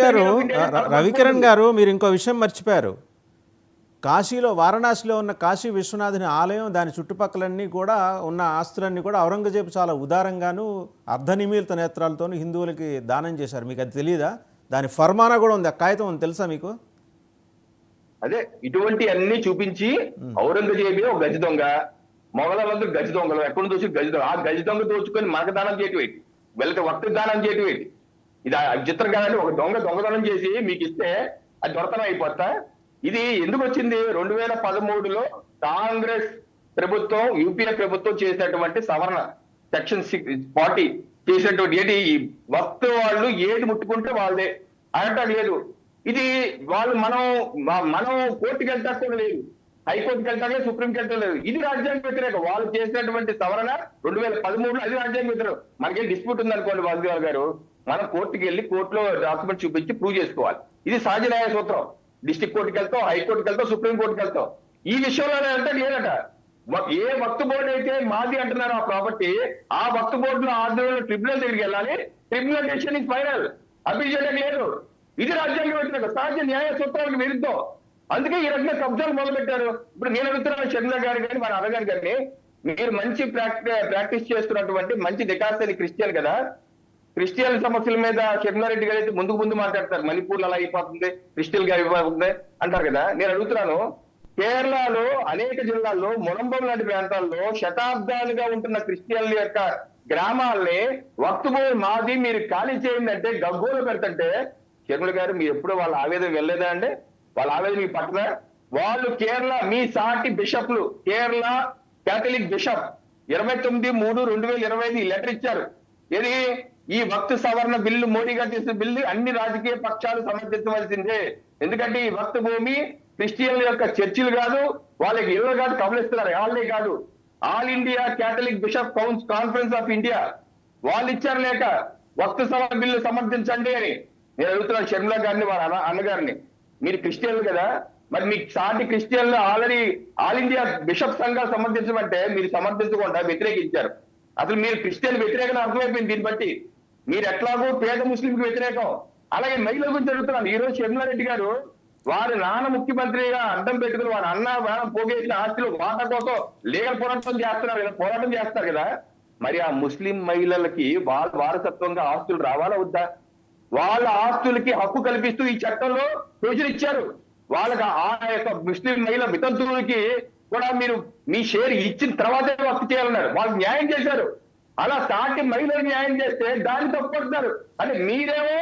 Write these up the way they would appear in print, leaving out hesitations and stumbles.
గారు రవికిరణ్ గారు మీరు ఇంకో విషయం మర్చిపోయారు. కాశీలో వారణాసిలో ఉన్న కాశీ విశ్వనాథుని ఆలయం దాని చుట్టుపక్కలన్నీ కూడా ఉన్న ఆస్తులన్నీ కూడా ఔరంగజేబు చాలా ఉదారంగాను అర్ధనిమీలిత నేత్రాలతో హిందువులకి దానం చేశారు. మీకు అది తెలియదా? దాని ఫర్మానా కూడా ఉంది, ఆ కాగితం ఉంది, తెలుసా మీకు? అదే ఇటువంటి అన్ని చూపించి ఔరంగజేబే ఒక గజ దొంగ, మొఘలాలందరూ గజ దొంగలు, ఎక్కడ దోచి గజ దొంగ, ఆ గజ దొంగ దోచుకొని మనకు దానం చేయటం ఏంటి, వెళ్తే వక్త దానం చేయటం ఏంటి? ఇది చిత్రం కాదండి. ఒక దొంగతనం చేసి మీకు ఇస్తే అది దొరతనం అయిపోతా. ఇది ఎందుకు వచ్చింది? 2013లో కాంగ్రెస్ ప్రభుత్వం, యూపీఏ ప్రభుత్వం చేసినటువంటి సవరణ సెక్షన్ 40 చేసినటువంటి ఏంటి, ఈ వక్త వాళ్ళు ఏది ముట్టుకుంటే వాళ్ళదే అనట లేదు. ఇది వాళ్ళు మనం కోర్టుకి వెళ్తా కూడా లేదు, హైకోర్టుకి వెళ్తా లేదు, సుప్రీంకి వెళ్తా లేదు. ఇది రాజ్యాంగ వ్యతిరేకం. వాళ్ళు చేసినటువంటి సవరణ 2013లో అది రాజ్యాంగ వ్యతిరేకం. మనకేం డిస్ప్యూట్ ఉందనుకోండి వాసుదేవ్ గారు, మనం కోర్టుకి వెళ్ళి కోర్టులో డాక్యుమెంట్ చూపించి ప్రూవ్ చేసుకోవాలి. ఇది సహజ న్యాయ సూత్రం. డిస్ట్రిక్ట్ కోర్టుకి వెళ్తాం, హైకోర్టుకి వెళ్తాం, సుప్రీం కోర్టుకి వెళ్తాం. ఈ విషయంలోనే అంటే లేదట. ఏ వక్త్ బోర్డు అయితే మాది అంటున్నారో ఆ ప్రాపర్టీ, ఆ వక్త్ బోర్డులో ఆధ్వర్యంలో ట్రిబ్యునల్ దగ్గరికి వెళ్ళాలి. Tribunal decision is final, appeal చేయడానికి లేదు. ఇది రాజ్యాంగ వ్యతిరేకం, సహజ న్యాయ సూత్రాలకు విరుద్ధం. అందుకే ఈ రకంగా కబ్జాలు మొదలు పెట్టారు. ఇప్పుడు నేను అడుగుతున్నాను షర్మిల గారు కానీ మన అన్నగారు గారిని, మీరు మంచి ప్రాక్టీస్ చేస్తున్నటువంటి మంచి దికాస్తని క్రిస్టియన్ కదా, క్రిస్టియన్ సమస్యల మీద షర్మిలారెడ్డి గారు అయితే ముందు మాట్లాడతారు. మణిపూర్ అలా అయిపోతుంది, క్రిస్టియన్ గా అయిపోతుంది అంటారు కదా. నేను అడుగుతున్నాను, కేరళలో అనేక జిల్లాల్లో, మునంబం లాంటి ప్రాంతాల్లో శతాబ్దాలుగా ఉంటున్న క్రిస్టియన్ల యొక్క గ్రామాల్ని వక్త్ బోర్డు మాది మీరు ఖాళీ చేయండి అంటే గగ్గోలు పెడుతుంటే, షర్మిల గారు మీరు ఎప్పుడు వాళ్ళ ఆవేదన వెళ్ళలేదా అండి? వాళ్ళ ఆవేదన మీకు పట్టదా? వాళ్ళు కేరళ మీ సాటి బిషప్లు, కేరళ కేథలిక్ బిషప్ 29/3/2025 లెటర్ ఇచ్చారు. ఏది, ఈ వక్త్ సవరణ బిల్లు, మోడీ గారు చేసిన బిల్లు అన్ని రాజకీయ పక్షాలు సమర్థించవలసిందే. ఎందుకంటే ఈ వక్త్ భూమి క్రిస్టియన్ల యొక్క చర్చిలు కాదు, వాళ్ళకి ఇళ్ళు కాదు, కబలిస్తున్నారు. వాళ్ళే కాదు, all India Catholic bishop conference of India వాళ్ళు ఇచ్చారు లేక వక్త్ సవరణ బిల్లు సమర్థించండి అని. నేను అడుగుతున్నాను షర్మిల గారిని, వాళ్ళ అన్నగారిని, మీరు క్రిస్టియన్లు కదా, మరి మీకు సాటి క్రిస్టియన్లు ఆల్రెడీ ఆల్ ఇండియా బిషప్ సంఘాలు సమర్థించమంటే మీరు సమర్థించకుండా వ్యతిరేకించారు. అసలు మీరు క్రిస్టియన్ వ్యతిరేకం అర్థమైపోయింది. దీన్ని బట్టి మీరు ఎట్లాగో పేద ముస్లింకి వ్యతిరేకం. అలాగే మహిళల గురించి అడుగుతున్నాను. ఈ రోజు షర్మిలారెడ్డి గారు వారి నాన్న ముఖ్యమంత్రిగా అడ్డం పెట్టుకుని వారి అన్న వేళం పోగేసిన ఆస్తులు వాటా కోసం లీగల్ పోరాటం చేస్తున్నారు కదా, పోరాటం చేస్తారు కదా. మరి ఆ ముస్లిం మహిళలకి వాళ్ళ వారసత్వంగా ఆస్తులు రావాలా వద్దా? వాళ్ళ ఆస్తులకి హక్కు కల్పిస్తూ ఈ చట్టంలో ప్రొవిజన్ ఇచ్చారు. వాళ్ళకి ఆ యొక్క ముస్లిం మహిళ వితంతువులకి కూడా మీరు మీ షేర్ ఇచ్చిన తర్వాతే వక్త్ చేయాలన్నారు. వాళ్ళకి న్యాయం చేశారు. అలా సాటి మహిళలకు న్యాయం చేస్తే దాన్ని తప్పుపడుతున్నారు. అంటే మీరేమో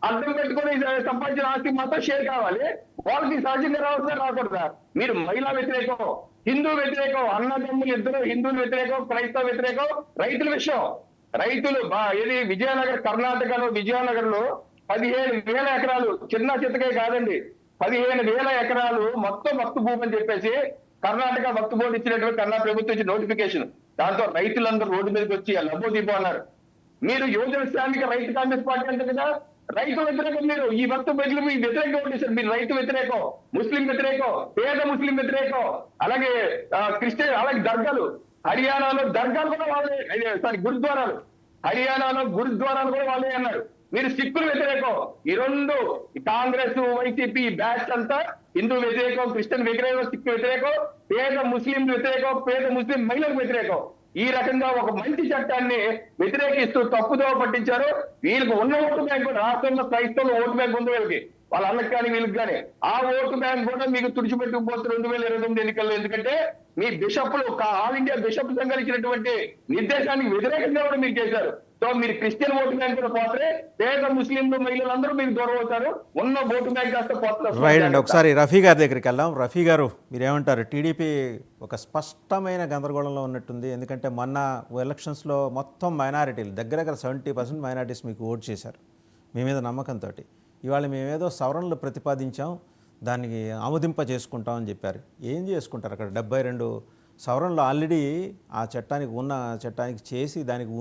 అర్థం పెట్టుకుని సంపాదించిన ఆస్తి మాత్రం షేర్ కావాలి, వాళ్ళకి సహజంగా రాకూడదా? మీరు మహిళా వ్యతిరేకం, హిందూ వ్యతిరేకం, అన్నదమ్ములు ఇద్దరు హిందువులు వ్యతిరేకం, క్రైస్తవ వ్యతిరేకం. రైతుల విషయం, రైతులు ఏది విజయనగర్, కర్ణాటకలో విజయనగర్లో 15,000 ఎకరాలు, చిన్న చిత్తకే కాదండి, 15,000 ఎకరాలు మొత్తం వక్త్ భూమి అని చెప్పేసి కర్ణాటక వక్త్ బోర్డు ఇచ్చినటువంటి కర్ణాటక ప్రభుత్వం ఇచ్చిన నోటిఫికేషన్. దాంతో రైతులందరూ రోడ్డు మీదకి వచ్చి లబ్బో దీపో అన్నారు. మీరు యువజన శ్రామిక రైతు కాంగ్రెస్ పార్టీ అంటే కదా, రైతు వ్యతిరేకం. మీరు ఈ వక్త్ బదులు మీ వ్యతిరేకం ఓటేశారు. మీరు రైతు వ్యతిరేకం, ముస్లిం వ్యతిరేకం, పేద ముస్లిం వ్యతిరేకం, అలాగే క్రిస్టియన్, అలాగే దర్గాలు, హర్యానాలో దర్గాలు కూడా వాళ్ళే, గురుద్వారాలు, హర్యానాలో గురుద్వారాలు కూడా వాళ్ళే అన్నారు. మీరు సిక్కులు వ్యతిరేకం. ఈ రెండు కాంగ్రెస్ వైసీపీ బ్యాచ్ అంతా హిందూ వ్యతిరేకం, క్రిస్టియన్ వ్యతిరేకం, సిక్కు వ్యతిరేకం, పేద ముస్లిం వ్యతిరేకం, పేద ముస్లిం మహిళలకు వ్యతిరేకం. ఈ రకంగా ఒక మంచి చట్టాన్ని వ్యతిరేకిస్తూ తప్పుదోవ పట్టించారు. వీళ్ళకి ఉన్న ఓటు బ్యాంక్ కూడా, రాష్ట్రంలో క్రైస్తవులు ఓటు బ్యాంక్ ఉంది వీళ్ళకి, వాళ్ళ అన్నకి కానీ వీళ్ళకి కానీ, ఆ ఓటు బ్యాంక్ కూడా మీకు తుడిచిపెట్టుకుపోతుంది 2029 ఎన్నికల్లో. ఎందుకంటే మీ బిషప్లు, ఆల్ ఇండియా బిషప్ సంఘాలు ఇచ్చినటువంటి నిర్దేశానికి వ్యతిరేకంగా కూడా మీరు చేశారు. సో మీరు క్రిస్టియన్ ఓటు బ్యాంక్ కూడా పోతే పేద ముస్లింలు మహిళలందరూ మీకు దూరం అవుతారు. ఉన్న ఓటు బ్యాంక్ కాస్త పోతారు. రైట్ అండి. ఒకసారి రఫీ గారి దగ్గరికి వెళ్దాం. రఫీ గారు మీరేమంటారు? టీడీపీ ఒక స్పష్టమైన గందరగోళంలో ఉన్నట్టుంది. ఎందుకంటే మొన్న ఎలక్షన్స్లో మొత్తం మైనారిటీలు దగ్గర 70% మైనారిటీస్ మీకు ఓటు చేశారు మీ మీద నమ్మకంతో. ఇవాళ మేమేదో సవరణలు ప్రతిపాదించాం, దానికి ఆమోదింప చేసుకుంటామని చెప్పారు. ఏం చేసుకుంటారు అక్కడ? 72 సవరణలు ఆల్రెడీ ఆ చట్టానికి చేసి దానికి